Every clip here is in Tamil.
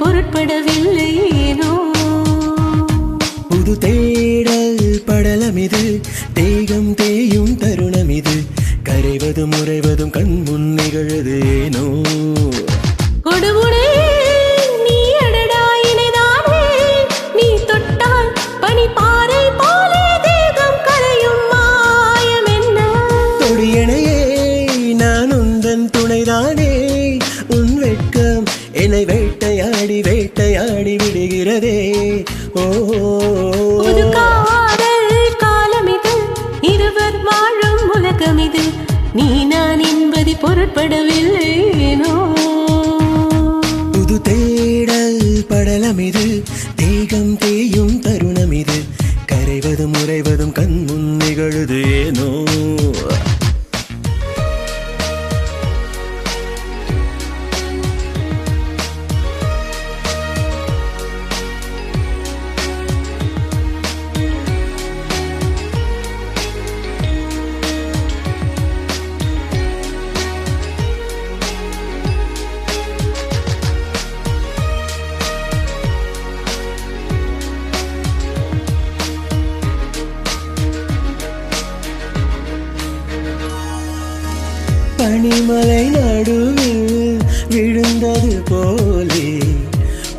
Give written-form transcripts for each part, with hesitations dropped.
பொருட்படவில்லை ஏனோ. புது தேடல் படலமிது, தேகம் தேயும் தருணமிது, கரைவதும் உறைவதும் கண் முன் நிகழது ஏனோ. கொடுமுடே நீ அடடா இணைதானே, நீ தொட்டால் பனிப்பாறை போலே தேகம் கரையும் மாயம் என்ன. தொடியணையே நான் உந்தன் துணைதானே, உன் வெட்கம் என்னை வேட்டையாடி வேட்டையாடி விடுகிறதே. ஓ புது காதல் காலமிது, இருவர் வாழும் உலகமிது, நீ நான் என்பது பொருட்படவில்லை ஏனோ. புது தேடல் படலமிது, தேகம் தேயும் தருணமிது, கரைவதும் உறைவதும் கண் முன் நிகழுது ஏனோ. பனிமலை நடுவில் விழுந்தது போலே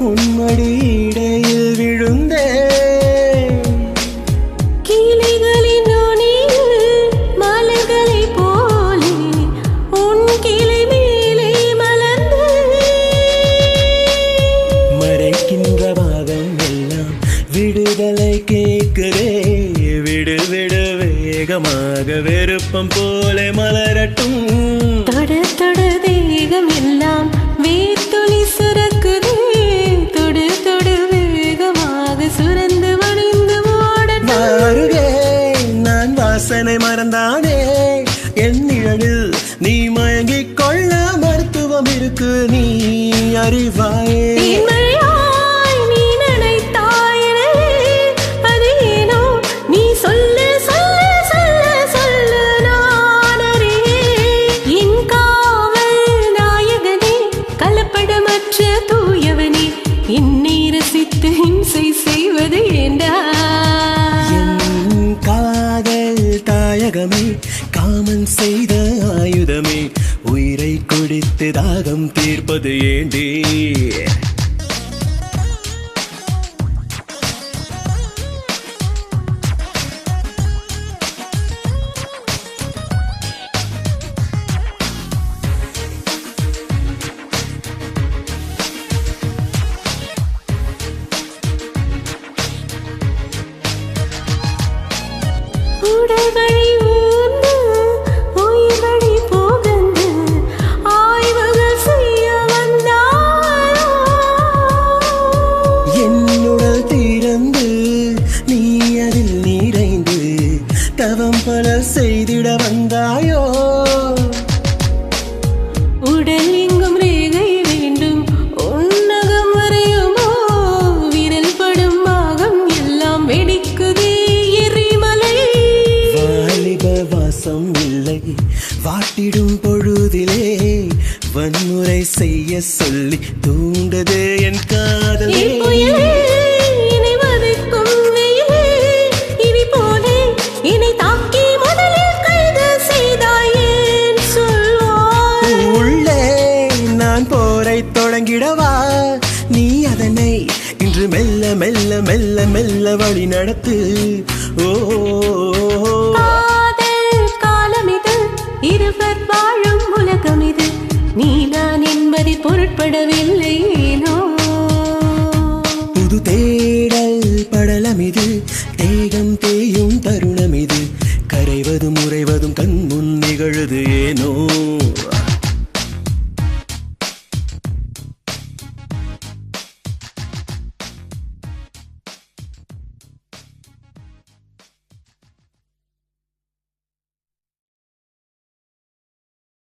உன்மடி இடையில் விழுந்தே. கிளைகளின் நுனியில் மலர்களை போலே உன் கிளை மேலே மலர்ந்து, மறைக்கின்ற பாகம் எல்லாம் விடுதலை கேட்குதே. விடு விடு வேகமாக வெறுப்பம் போல மலரட்டும். தொட தொட தேகம் எல்லாம் வேர்த்துளி சுரக்குதே, தொடு தொடு வேகமாக சுரந்து வழிந்து ஓடட்டும். அருகே நான் வாசனை மறந்தானே, என் நிழலில் நீ மயங்கிக் கொள்ள மருத்துவம் இருக்கு நீ அறிவாயே. தேன்மழையாய் நீ நனைத்தாயனே, அது ஏனோ நீ சொல்லு சொல்லு சொல்லு சொல்லு நான் அறியேன். என் காவல் நாயகனே, கலப்படமற்ற தூயவனே, என்னை ரசித்து ஹிம்சை செய்வது ஏண்டா. என் காதல் தாயகமே, காமன் செய்த ஆயுதமே, உயிரை குடித்து தாகம் தீர்ப்பது ஏண்டே. உடல் வழி ஊர்ந்து உயிர் வழி போகந்து ஆய்வுகள் செய்ய வந்தாயோ. என்னுடல் திறந்து நீ அதில் நிறைந்து தவம் பல செய்திட வந்தாயோ. உடல் எங்கும் ரேகை வேண்டும், உன்னகம் வரையுமோ, விரல் படும் பாகம் எல்லாம் வெடிக்குதே எரிமலை. வாலிப வாசம் இல்லை வாட்டிடும் பொழுதிலே, வன்முறை செய்ய சொல்லி தூண்டது என் காதலே. என் புயலே, என்னை வதைக்கும் வெயிலே, இடி போலே என்னை தாக்கி முதலில் கைது செய்தாய் ஏன் சொல்வாய். உள்ளே நான் போரை தொடங்கிடவா, நீ அதனை இன்று மெல்ல மெல்ல மெல்ல மெல்ல வழி நடத்து. ஓ காதல் காலமிது, இருவர் வாழும் உலகமிது, நீ நான் என்பதை பொருட்படவில்லை ஏனோ. புது தேடல் படலமிது, தேகம் தேயும் தருணமிது, கரைவதும் உறைவதும் கண் முன் நிகழுது ஏனோ.